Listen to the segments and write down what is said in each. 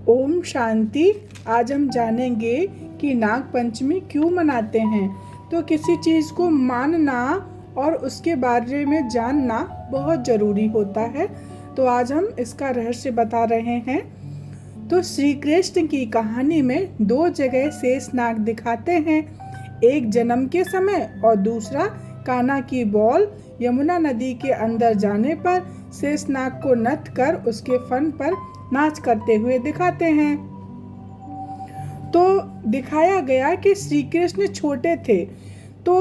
ओम शांति। आज हम जानेंगे कि नाग पंचमी क्यों मनाते हैं। तो किसी चीज़ को मानना और उसके बारे में जानना बहुत ज़रूरी होता है। तो आज हम इसका रहस्य बता रहे हैं। तो श्री कृष्ण की कहानी में दो जगह शेष नाग दिखाते हैं, एक जन्म के समय और दूसरा कान्हा की बॉल यमुना नदी के अंदर जाने पर शेष नाग को नथ कर उसके फन पर नाच करते हुए दिखाते हैं। तो दिखाया गया कि श्री कृष्ण छोटे थे तो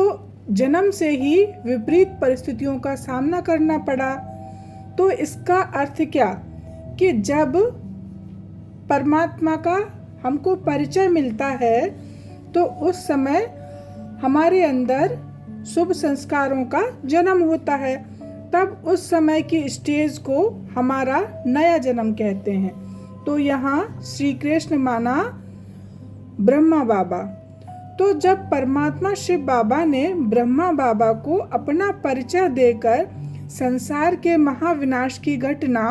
जन्म से ही विपरीत परिस्थितियों का सामना करना पड़ा। तो इसका अर्थ क्या कि जब परमात्मा का हमको परिचय मिलता है तो उस समय हमारे अंदर शुभ संस्कारों का जन्म होता है। तब उस समय की स्टेज को हमारा नया जन्म कहते हैं। तो यहाँ श्री कृष्ण माना ब्रह्मा बाबा। तो जब परमात्मा शिव बाबा ने ब्रह्मा बाबा को अपना परिचय देकर संसार के महाविनाश की घटना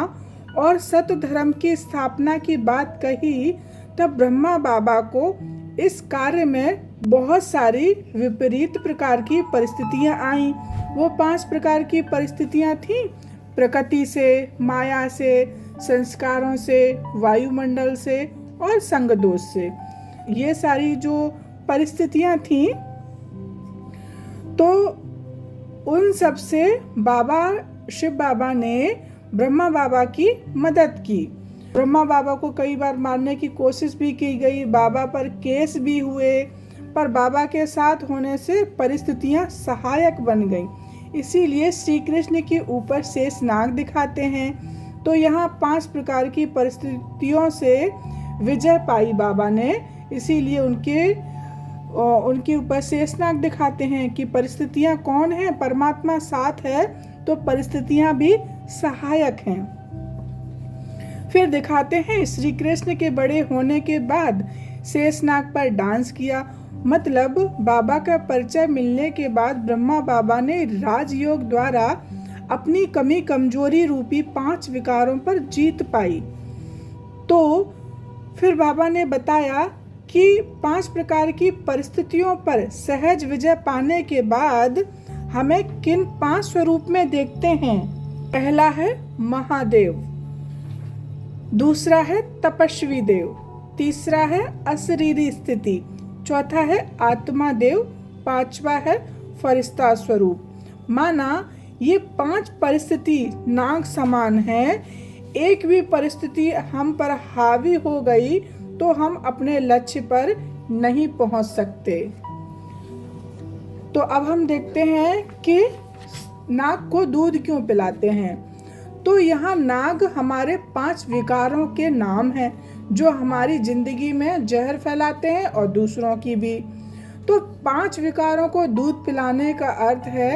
और सत्य धर्म की स्थापना की बात कही, तब ब्रह्मा बाबा को इस कार्य में बहुत सारी विपरीत प्रकार की परिस्थितियां आईं। वो 5 प्रकार की परिस्थितियां थीं, प्रकृति से, माया से, संस्कारों से, वायुमंडल से और संग दोष से। ये सारी जो परिस्थितियां थीं, तो उन सब से बाबा शिव बाबा ने ब्रह्मा बाबा की मदद की। ब्रह्मा बाबा को कई बार मारने की कोशिश भी की गई, बाबा पर केस भी हुए, पर बाबा के साथ होने से परिस्थितियां सहायक बन गईं। इसीलिए श्री कृष्ण के ऊपर शेष नाग दिखाते हैं। तो यहाँ 5 प्रकार की परिस्थितियों से विजय पाई बाबा ने, इसीलिए उनके ऊपर शेष नाग दिखाते हैं कि परिस्थितियां कौन है, परमात्मा साथ है तो परिस्थितियां भी सहायक हैं। फिर दिखाते हैं श्री कृष्ण के बड़े होने के बाद शेषनाग पर डांस किया। मतलब बाबा का परिचय मिलने के बाद ब्रह्मा बाबा ने राजयोग द्वारा अपनी कमी कमजोरी रूपी 5 विकारों पर जीत पाई। तो फिर बाबा ने बताया कि 5 प्रकार की परिस्थितियों पर सहज विजय पाने के बाद हमें किन 5 स्वरूप में देखते हैं। पहला है महादेव, दूसरा है तपस्वी देव, तीसरा है अशरीरी स्थिति, चौथा है आत्मा देव, 5वां है फरिश्ता स्वरूप। माना ये 5 परिस्थिति नाग समान हैं। एक भी परिस्थिति हम पर हावी हो गई तो हम अपने लक्ष्य पर नहीं पहुंच सकते। तो अब हम देखते हैं कि नाग को दूध क्यों पिलाते हैं। तो यहाँ नाग हमारे 5 विकारों के नाम हैं जो हमारी जिंदगी में जहर फैलाते हैं और दूसरों की भी। तो 5 विकारों को दूध पिलाने का अर्थ है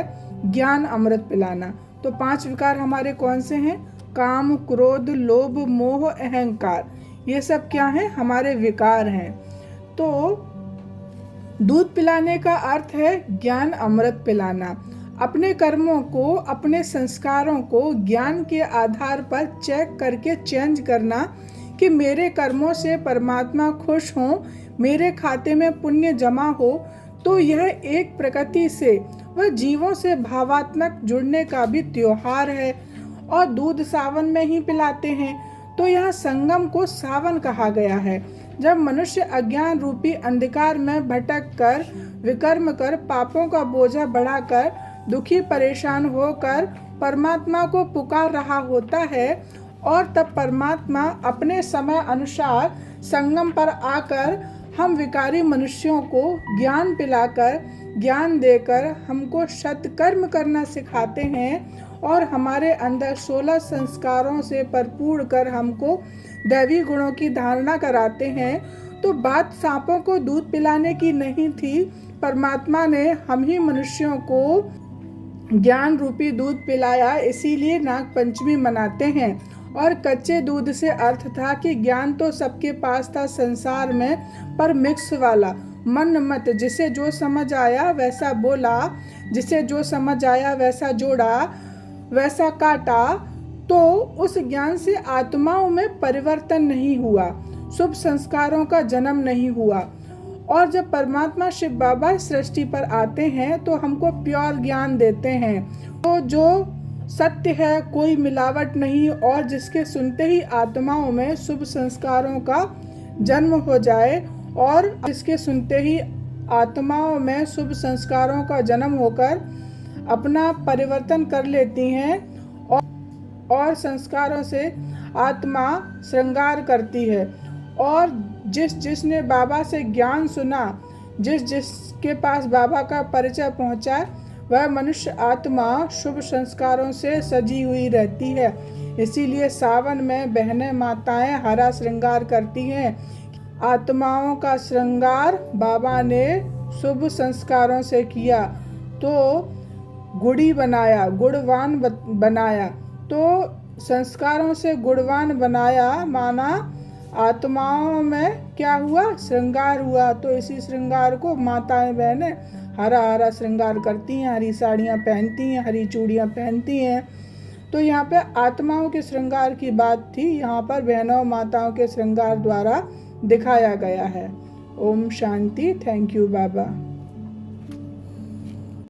ज्ञान अमृत पिलाना। तो 5 विकार हमारे कौन से हैं? काम, क्रोध, लोभ, मोह, अहंकार। ये सब क्या हैं? हमारे विकार हैं। तो दूध पिलाने का अर्थ है ज्ञान अमृत पिलाना। अपने कर्मों को, अपने संस्कारों को ज्ञान के आधार पर चेक करके चेंज करना कि मेरे कर्मों से परमात्मा खुश हो, मेरे खाते में पुण्य जमा हो। तो यह एक प्रकृति से व जीवों से भावात्मक जुड़ने का भी त्योहार है। और दूध सावन में ही पिलाते हैं। तो यह संगम को सावन कहा गया है। जब मनुष्य अज्ञान रूपी अंधकार में भटक कर, विकर्म कर, पापों का बोझा बढ़ाकर, दुखी परेशान होकर परमात्मा को पुकार रहा होता है, और तब परमात्मा अपने समय अनुसार संगम पर आकर हम विकारी मनुष्यों को ज्ञान पिलाकर, ज्ञान देकर हमको सत्कर्म करना सिखाते हैं और हमारे अंदर 16 संस्कारों से भरपूर कर हमको दैवी गुणों की धारणा कराते हैं। तो बात सांपों को दूध पिलाने की नहीं थी। परमात्मा ने हम ही मनुष्यों को ज्ञान रूपी दूध पिलाया, इसीलिए नाग पंचमी मनाते हैं। और कच्चे दूध से अर्थ था कि ज्ञान तो सबके पास था संसार में, पर मिक्स वाला, मन मत, जिसे जो समझ आया वैसा बोला, जिसे जो समझ आया वैसा जोड़ा, वैसा काटा। तो उस ज्ञान से आत्माओं में परिवर्तन नहीं हुआ। शुभ संस्कारों का जन्म नहीं हुआ। और जब परमात्मा शिव बाबा इस सृष्टि पर आते हैं तो हमको प्योर ज्ञान देते हैं, तो जो सत्य है, कोई मिलावट नहीं, और जिसके सुनते ही आत्माओं में शुभ संस्कारों का जन्म हो जाए, और जिसके सुनते ही आत्माओं में शुभ संस्कारों का जन्म होकर अपना परिवर्तन कर लेती हैं और संस्कारों से आत्मा श्रृंगार करती है। और जिसने बाबा से ज्ञान सुना, जिसके पास बाबा का परिचय पहुंचा, वह मनुष्य आत्मा शुभ संस्कारों से सजी हुई रहती है। इसीलिए सावन में बहनें माताएं हरा श्रृंगार करती हैं। आत्माओं का श्रृंगार बाबा ने शुभ संस्कारों से किया, तो गुड़ी बनाया, गुणवान बनाया। तो संस्कारों से गुणवान बनाया, माना आत्माओं में क्या हुआ, श्रृंगार हुआ। तो इसी श्रृंगार को माताएं बहनें हरा हरा श्रृंगार करती हैं, हरी साड़ियाँ पहनती हैं, हरी चूड़ियाँ पहनती हैं। तो यहाँ पे आत्माओं के श्रृंगार की बात थी, यहाँ पर बहनों माताओं के श्रृंगार द्वारा दिखाया गया है। ओम शांति। Thank you Baba.